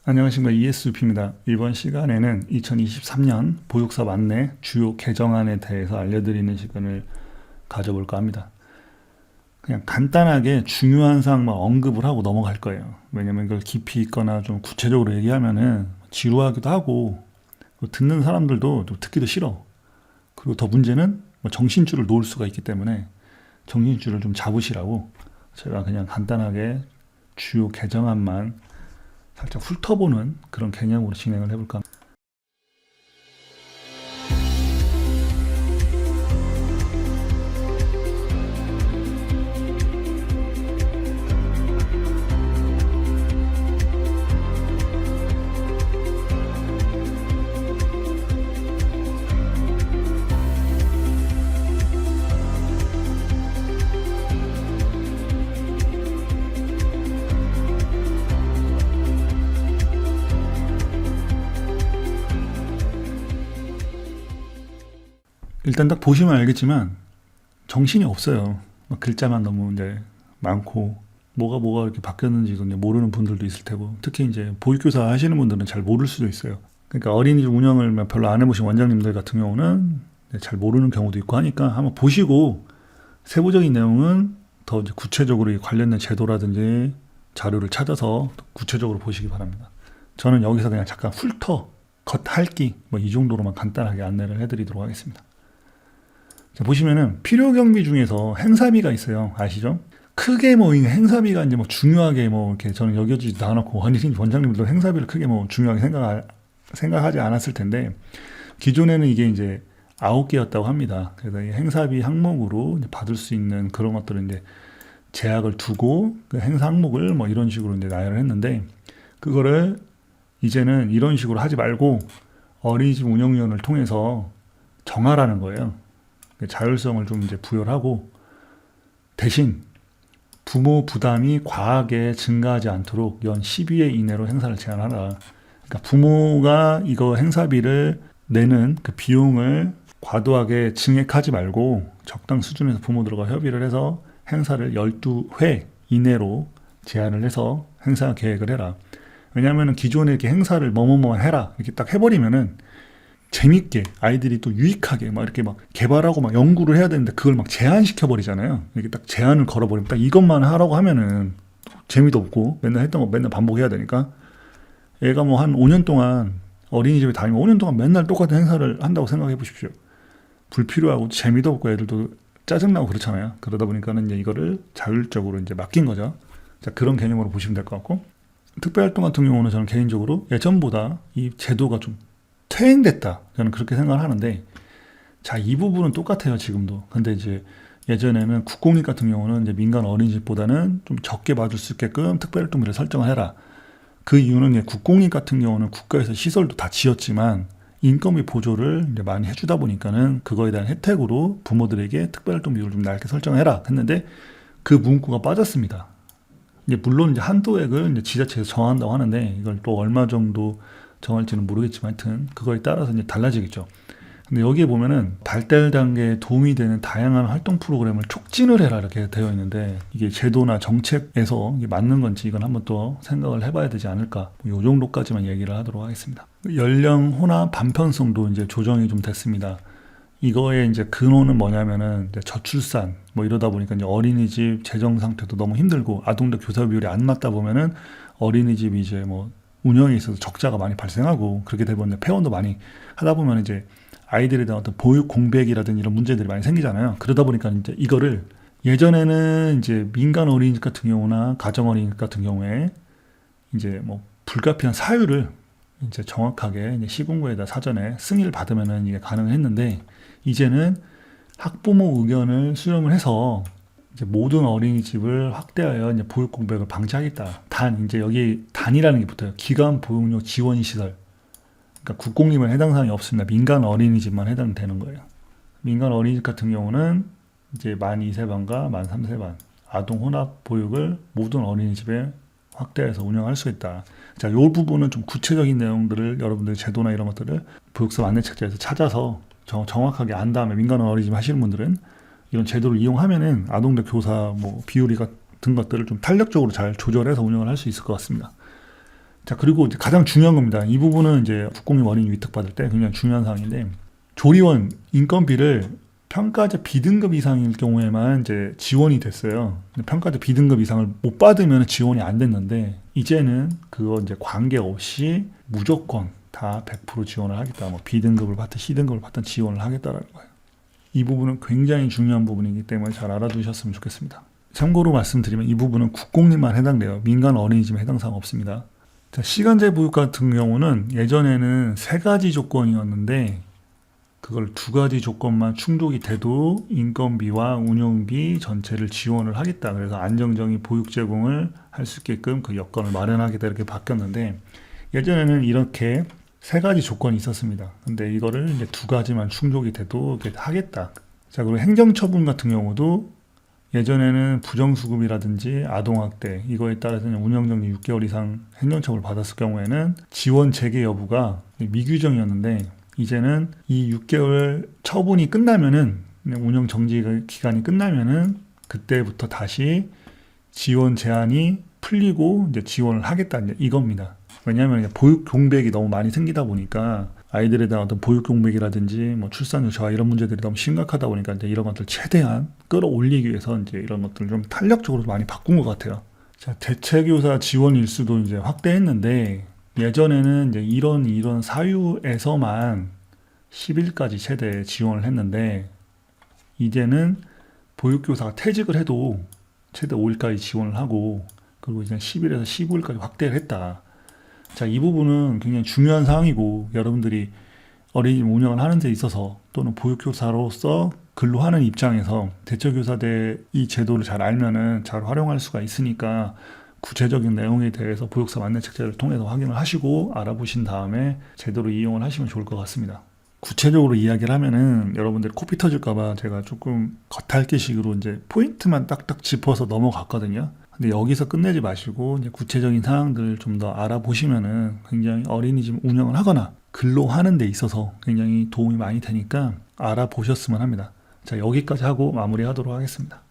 안녕하십니까. ESUP입니다. 이번 시간에는 2023년 보육사 안내 주요 개정안에 대해서 알려드리는 시간을 가져볼까 합니다. 그냥 간단하게 중요한 사항만 언급을 하고 넘어갈 거예요. 왜냐면 이걸 깊이 있거나 좀 구체적으로 얘기하면은 지루하기도 하고 듣는 사람들도 좀 듣기도 싫어. 그리고 더 문제는 정신줄을 놓을 수가 있기 때문에 정신줄을 좀 잡으시라고 제가 그냥 간단하게 주요 개정안만 살짝 훑어보는 그런 개념으로 진행을 해볼까 합니다. 일단 딱 보시면 알겠지만 정신이 없어요. 글자만 너무 이제 많고 뭐가 이렇게 바뀌었는지도 이제 모르는 분들도 있을 테고, 특히 이제 보육교사 하시는 분들은 잘 모를 수도 있어요. 그러니까 어린이집 운영을 별로 안 해보신 원장님들 같은 경우는 잘 모르는 경우도 있고 하니까 한번 보시고 세부적인 내용은 더 이제 구체적으로 관련된 제도라든지 자료를 찾아서 구체적으로 보시기 바랍니다. 저는 여기서 그냥 잠깐 훑어 겉핥기 이 정도로만 간단하게 안내를 해드리도록 하겠습니다. 자, 보시면은 필요 경비 중에서 행사비가 있어요. 아시죠? 크게 이 행사비가 이제 중요하게 이렇게 저는 여겨지지도 않았고, 원장님들도 행사비를 크게 중요하게 생각하지 않았을 텐데, 기존에는 이게 이제 9개였다고 합니다. 그래서 이 행사비 항목으로 이제 받을 수 있는 그런 것들을 이제 제약을 두고 그 행사 항목을 이런 식으로 이제 나열을 했는데, 그거를 이제는 이런 식으로 하지 말고 어린이집 운영위원회를 통해서 정하라는 거예요. 자율성을 좀 이제 부여를 하고, 대신 부모 부담이 과하게 증가하지 않도록 연 12회 이내로 행사를 제한하라. 그러니까 부모가 이거 행사비를 내는 그 비용을 과도하게 증액하지 말고 적당 수준에서 부모들과 협의를 해서 행사를 12회 이내로 제한을 해서 행사 계획을 해라. 왜냐하면 기존에 이렇게 행사를 뭐뭐뭐 해라 이렇게 딱 해버리면은 재밌게 아이들이 또 유익하게 이렇게 개발하고 연구를 해야 되는데 그걸 제한시켜 버리잖아요. 이렇게 딱 제한을 걸어버리면 딱 이것만 하라고 하면은 재미도 없고 맨날 했던 거 맨날 반복해야 되니까, 얘가 한 5년 동안 어린이집에 다니면 5년 동안 맨날 똑같은 행사를 한다고 생각해 보십시오. 불필요하고 재미도 없고 애들도 짜증나고 그렇잖아요. 그러다 보니까는 이제 이거를 자율적으로 이제 맡긴 거죠. 자, 그런 개념으로 보시면 될 것 같고, 특별활동 같은 경우는 저는 개인적으로 예전보다 이 제도가 좀 퇴행됐다, 저는 그렇게 생각을 하는데, 자, 이 부분은 똑같아요 지금도. 근데 이제 예전에는 국공립 같은 경우는 이제 민간 어린이집보다는 좀 적게 받을 수 있게끔 특별활동비를 설정을 해라. 그 이유는 국공립 같은 경우는 국가에서 시설도 다 지었지만 인건비 보조를 이제 많이 해주다 보니까는 그거에 대한 혜택으로 부모들에게 특별활동비를 좀 낮게 설정해라 했는데, 그 문구가 빠졌습니다. 이제 물론 이제 한도액을 이제 지자체에서 정한다고 하는데, 이걸 또 얼마 정도 정할지는 모르겠지만 하여튼 그거에 따라서 이제 달라지겠죠. 근데 여기에 보면은 발달 단계에 도움이 되는 다양한 활동 프로그램을 촉진을 해라 이렇게 되어 있는데, 이게 제도나 정책에서 이게 맞는 건지 이건 한번 또 생각을 해봐야 되지 않을까, 이 정도까지만 얘기를 하도록 하겠습니다. 연령 혼합 반편성도 이제 조정이 좀 됐습니다. 이거의 이제 근원은 뭐냐면은 이제 저출산 이러다 보니까 이제 어린이집 재정 상태도 너무 힘들고 아동들 교사 비율이 안 맞다 보면은 어린이집이 이제 운영에 있어서 적자가 많이 발생하고, 그렇게 되면 폐원도 많이 하다 보면 이제 아이들에 대한 어떤 보육 공백이라든지 이런 문제들이 많이 생기잖아요. 그러다 보니까 이제 이거를 예전에는 이제 민간 어린이집 같은 경우나 가정 어린이집 같은 경우에 이제 불가피한 사유를 이제 정확하게 이제 시군구에다 사전에 승인을 받으면은 이게 가능했는데, 이제는 학부모 의견을 수렴을 해서 이제 모든 어린이집을 확대하여 이제 보육 공백을 방지하겠다. 단 이제 여기 단이라는 게 붙어요. 기관 보육료 지원 시설. 그러니까 국공립은 해당 사항이 없습니다. 민간 어린이집만 해당되는 거예요. 민간 어린이집 같은 경우는 이제 만 2세반과 만 3세반 아동 혼합 보육을 모든 어린이집에 확대해서 운영할 수 있다. 자, 이 부분은 좀 구체적인 내용들을 여러분들 제도나 이런 것들을 보육사 안내책자에서 찾아서 정확하게 안 다음에 민간 어린이집 하시는 분들은 이런 제도를 이용하면은 아동들 교사 비율이 같은 것들을 좀 탄력적으로 잘 조절해서 운영을 할 수 있을 것 같습니다. 자, 그리고 이제 가장 중요한 겁니다. 이 부분은 이제 국공립 어린이 위탁받을 때 굉장히 중요한 사항인데, 조리원 인건비를 평가자 B등급 이상일 경우에만 이제 지원이 됐어요. 근데 평가자 B등급 이상을 못 받으면 지원이 안 됐는데, 이제는 그거 이제 관계없이 무조건 다 100% 지원을 하겠다. 뭐 B등급을 받든 C등급을 받든 지원을 하겠다라는 거예요. 이 부분은 굉장히 중요한 부분이기 때문에 잘 알아두셨으면 좋겠습니다. 참고로 말씀드리면 이 부분은 국공립만 해당돼요. 민간 어린이집에 해당 사항 없습니다. 자, 시간제 보육 같은 경우는 예전에는 3가지 조건이었는데, 그걸 2가지 조건만 충족이 돼도 인건비와 운영비 전체를 지원을 하겠다. 그래서 안정적인 보육 제공을 할 수 있게끔 그 여건을 마련하겠다, 이렇게 바뀌었는데, 예전에는 이렇게 3가지 조건이 있었습니다. 근데 이거를 이제 2가지만 충족이 돼도 이렇게 하겠다. 자, 그리고 행정처분 같은 경우도 예전에는 부정수급이라든지 아동학대, 이거에 따라서 운영정지 6개월 이상 행정처분을 받았을 경우에는 지원 재개 여부가 미규정이었는데, 이제는 이 6개월 처분이 끝나면은, 운영정지 기간이 끝나면은 그때부터 다시 지원 제한이 풀리고 이제 지원을 하겠다, 이제 이겁니다. 왜냐하면 보육 공백이 너무 많이 생기다 보니까 아이들에 대한 어떤 보육 공백이라든지 뭐 출산율 저하 이런 문제들이 너무 심각하다 보니까 이제 이런 것들 최대한 끌어올리기 위해서 이제 이런 것들을 좀 탄력적으로 많이 바꾼 것 같아요. 자, 대체교사 지원 일수도 이제 확대했는데, 예전에는 이제 이런 사유에서만 10일까지 최대 지원을 했는데, 이제는 보육교사가 퇴직을 해도 최대 5일까지 지원을 하고, 그리고 이제 10일에서 15일까지 확대를 했다. 자, 이 부분은 굉장히 중요한 사항이고, 여러분들이 어린이집 운영을 하는 데 있어서 또는 보육교사로서 근로하는 입장에서 대처교사대 이 제도를 잘 알면은 잘 활용할 수가 있으니까, 구체적인 내용에 대해서 보육사 만나책자를 통해서 확인을 하시고 알아보신 다음에 제대로 이용을 하시면 좋을 것 같습니다. 구체적으로 이야기를 하면은 여러분들이 코피 터질까봐 제가 조금 겉핥기식으로 이제 포인트만 딱딱 짚어서 넘어갔거든요. 근데 여기서 끝내지 마시고 이제 구체적인 사항들을 좀 더 알아보시면은 굉장히 어린이집 운영을 하거나 근로하는 데 있어서 굉장히 도움이 많이 되니까 알아보셨으면 합니다. 자, 여기까지 하고 마무리하도록 하겠습니다.